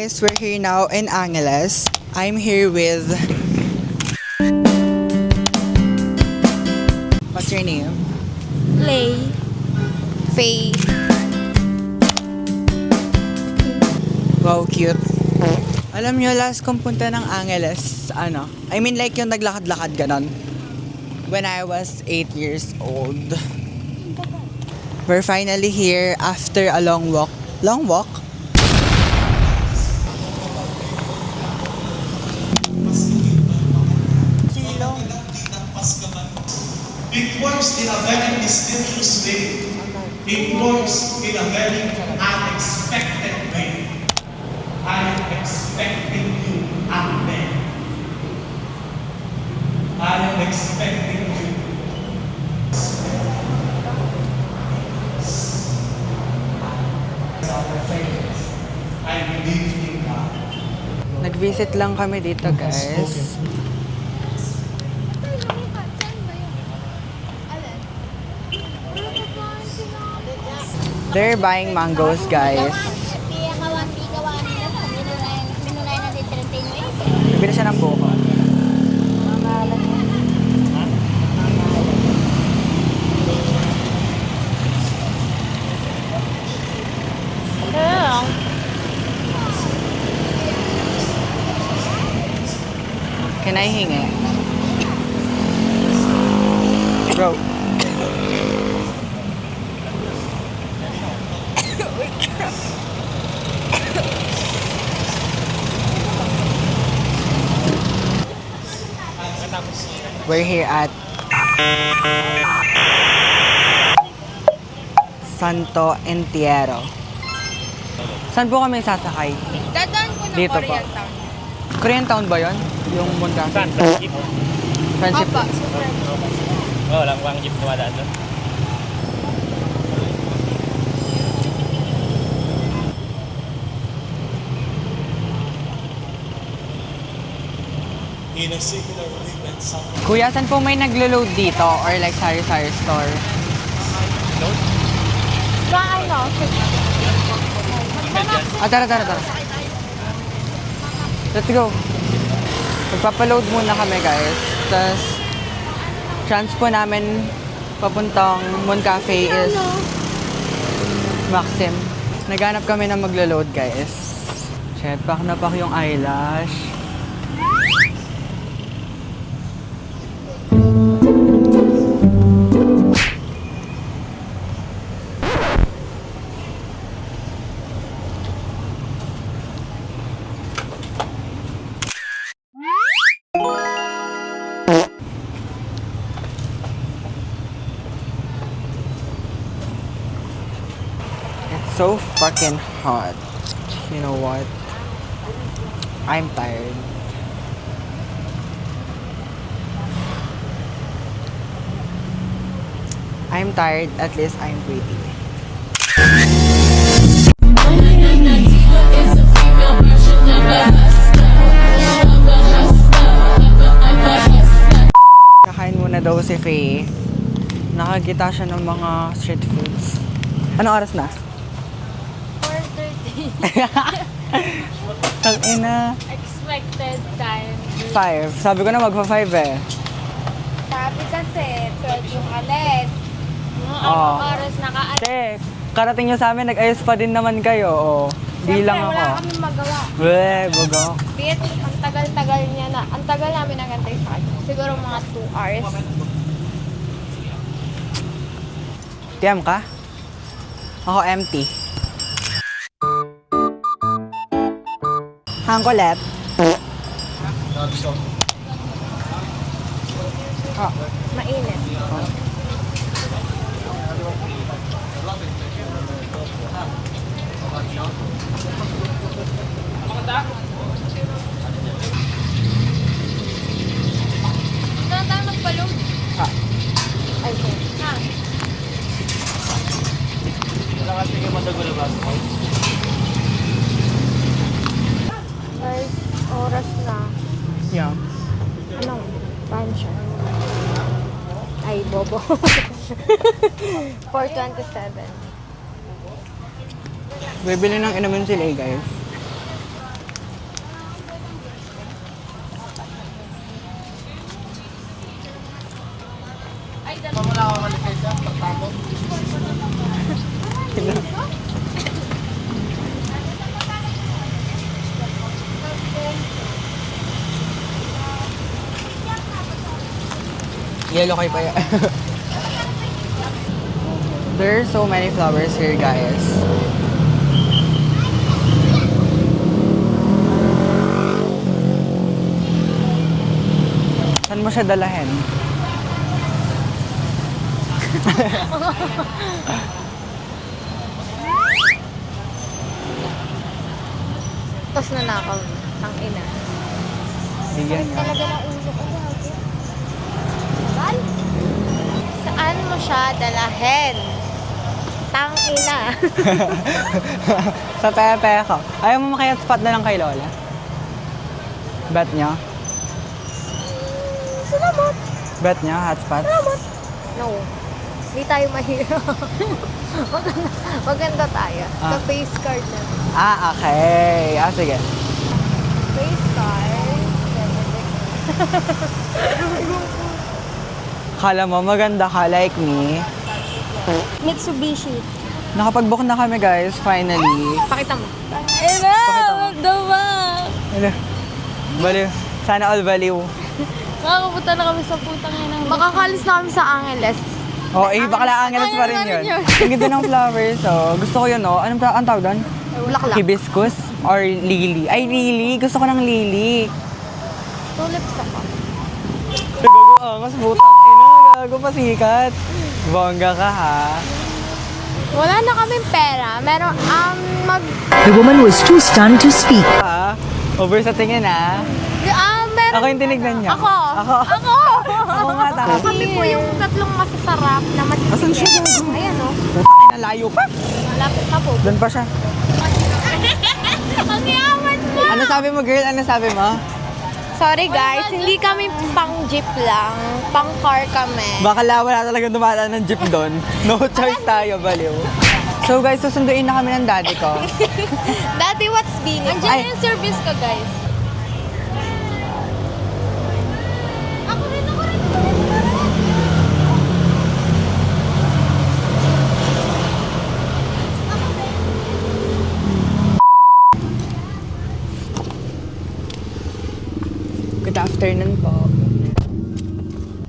guys, we're here now in Angeles. I'm here with... What's your name? Lay. Faye. Wow, cute. Alam nyo, last kong punta ng Angeles, I mean like yung naglakad-lakad ganon. When I was 8 years old. We're finally here after a long walk. Long walk? It works in a very mysterious way. It works in a very unexpected way. I am expecting you, Amen. I am expecting you. I believe in God. Nag-visit lang kami dito, guys. They're buying mangoes, guys. Bibili siya ng buko. Can I hingi? Bro. We're here at Santo Entierro. Saan po kami sasakay? Dadaan ko ng Dito po. Korean Town. Korean Town ba yon? Yung Moncafe? Saan? Friendship? Friendship. Apa, so friendship. Oo, walang wang jeep dumadaan doon. In a similar way, when someone Kuya, saan po may naglo-load dito? Or like sari-sari store? Sa ano? Tara. Let's go. Magpapaload muna kami, guys. Tapos, chance po namin papuntang Moncafe is Maxim. Naghanap kami na maglo-load, guys. Shit, pack na pack yung eyelash. It's so fucking hot. You know what? I'm tired. I'm tired, at least I'm pretty. Kakain muna daw si Faye. Nakakita siya ng mga street foods. Anong oras na? 4:30. Tag-ina. Expected time. 5. Sabi ko na magpa-5 eh. Sabi kasi, 12 yung alis. Oo. Oras naka-alis. Te, karating nyo sa amin, nag-ayos pa din naman kayo. Oh. Bilang ako. Wala kami magawa. Bugo. Bit, ang tagal-tagal niya na. Ang tagal namin nagantay sa kanya. Siguro mga 2 hours. Tiyam ka? Ako empty. Hangkolet. Mainit. Saan tayo magpaload? Ay, okay. Ha? Wala kasi kayo matagal ba? Guys, oras na. Yeah. Anong? Time siya. Ay, bobo. 4:27. Bibili ng inumin sila guys. Yellow kay pa yan. There are so many flowers here, guys. Saan mo siya dalahin? Tapos nanakaw. Ang ina. Bigyan nga. Talaga na ulo ko. Saan? Saan mo siya dalahin? Tang ina. Sa pepe ko. Ayaw mo makaya spot na lang kay Lola? Bet niya? Salamat. Bet niya, hotspot? Salamat. No. Hindi tayo mahirap. Maganda tayo. Sa face card na. Okay. Sige. Face card. Kala mo, maganda ka like me. Mitsubishi. Nakapag-book na kami, guys, finally. Pakita mo. Ina! Magdawa! Hello. Baliw. Sana all baliw. Makakapunta na kami sa putang ina. Makakalis na kami sa Angeles. Oh, bakla Angeles pa rin yun. Ang ganda ng flowers, oh. Gusto ko yun, oh. Ang tawag doon? Bulaklak. Hibiscus or lily? Ay, lily. Gusto ko ng lily. Tulips ako. Gago, angas, putang ina. Gago, pasikat. Bongga ka, ha? Wala na kaming pera. Meron, The woman was too stunned to speak. Ha? Over sa tingin, ha? meron. Ako yung tinignan niya. Ako. Ako nga, tama. Kami po yung tatlong masasarap na masisig. Asan siya? Ayan, oh. Putang ina, layo pa. Malapit na po. Doon pa siya. Ang yaman mo! Ano sabi mo, girl? Ano sabi mo? Sorry guys, hindi kami pang jeep lang. Pang car kami. Baka wala talaga dumadaan ng jeep doon. No choice tayo, baliw. So guys, susunduin na kami ng daddy ko. Daddy, what's binit? Ay. Andiyan yung service ko, guys. Ako rin. Good afternoon po.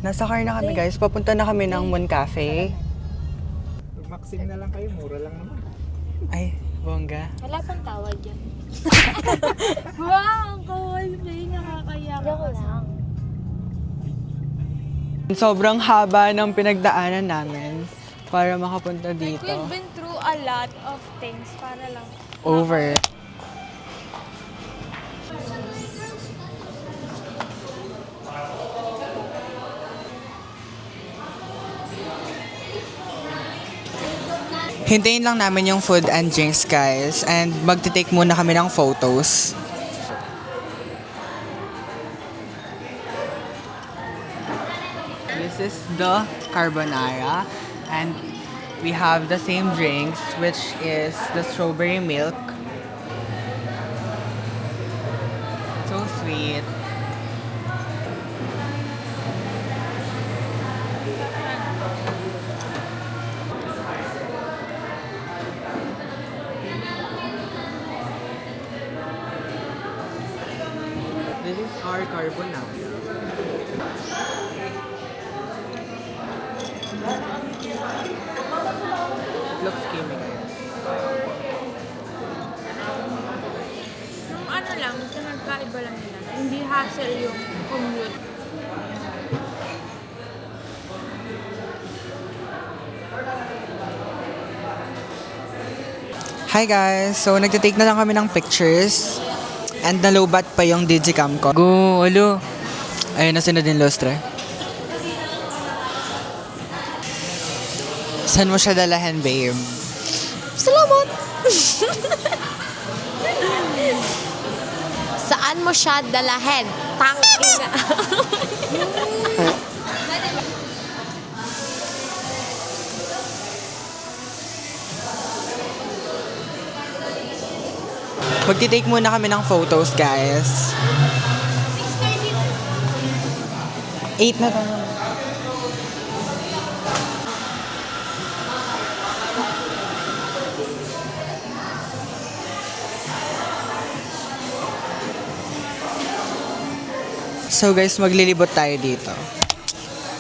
Nasa car na kami, guys. Papunta na kami ng Moon Cafe. Maxim na lang kayo, mura lang naman. Ay, bongga. Wala pang tawag yan. Wow, ang kawal ba yung nakakayak. Joke lang. Sobrang haba ng pinagdaanan namin para makapunta dito. We've been through a lot of things para lang. Over. Hintayin lang namin yung food and drinks, guys. And magte-take muna kami ng photos. This is the carbonara. And we have the same drinks, which is the strawberry milk. So sweet. This is our carbonara. Looks creamy, guys. Yung ano lang, nagkaiba lang nila. Hindi hassle yung commute. Hi guys! So, nagtitake na lang kami ng pictures. And nalobat pa yung digicam ko. Go, alo. Ayun na sinod yung lustre. Saan mo siya dalahan, babe? Salamat! Saan mo siya dalahin? Tangina. Magtitake muna kami ng photos, guys. 8 na tayo. So guys, maglilibot tayo dito.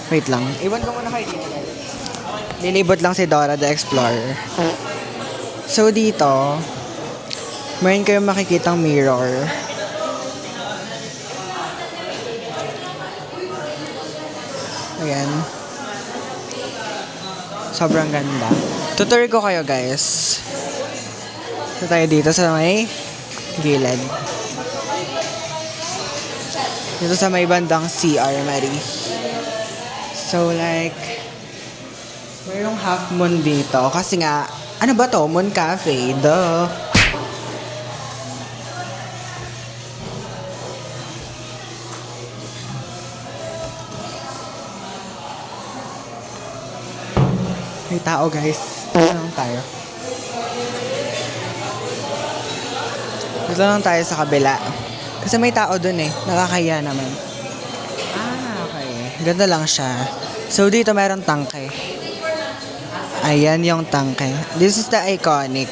Wait lang. Iwan ko muna kayo dito, guys. Lilibot lang si Dora the Explorer. So, dito, mayroon kayong makikitang mirror. Ayan. Sobrang ganda. Tutur ko kayo, guys. So, tayo dito sa may gilid. Dito sa may bandang CR, Mary. So, like, mayroong half moon dito. Kasi nga, ano ba to? Moon Cafe. Duh. May tao, guys. Dito lang tayo. Dito lang tayo sa kabila. Kasi may tao dun eh. Nakakaya naman. Okay. Ganda lang siya. So, dito mayroong tangke. Ayan yung tangke. This is the iconic.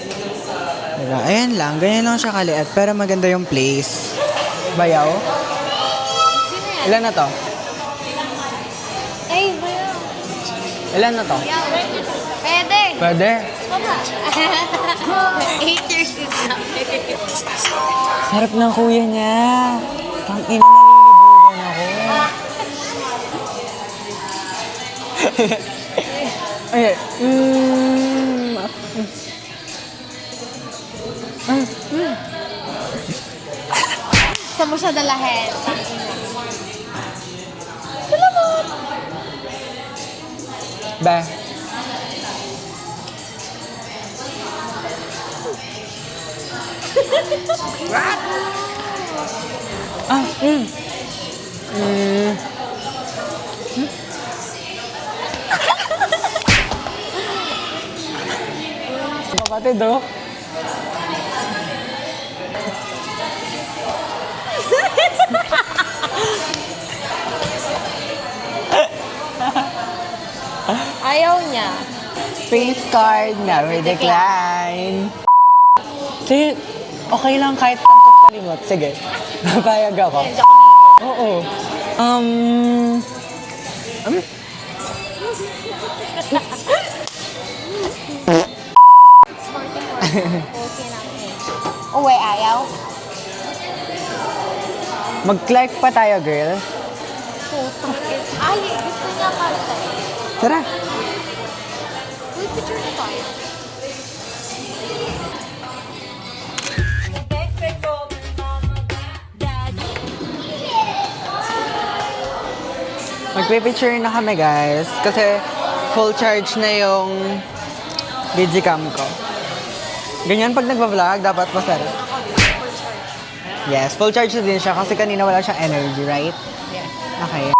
Diba? Ayan lang. Ganyan lang siya kaliit. Pero maganda yung place. Bayaw? Ilan na to? Ay, bayo. Ilan na to? Pwede. Pwede? 8 years is na. Sarap ng kuya niya. Tangina na nililibugan ako. Ay, Saan mo siya dalahin? Be. Kapatid, oh. Ayaw niya. Face card, never decline. Sige, okay lang kahit kantot kalimot. Sige, napayag ako. Oo. Okay lang eh. Uwe, ayaw? Mag-clark pa tayo, girl. Putang ay, gusto niya parte. Tara. Uy, picture na tayo. Magpipicture na kami, guys. Kasi full charge na yung digicam ko. Ganyan pag nagpa-vlog, dapat masarap. Yes, full charge na din siya kasi kanina wala siyang energy, right? Yes. Okay.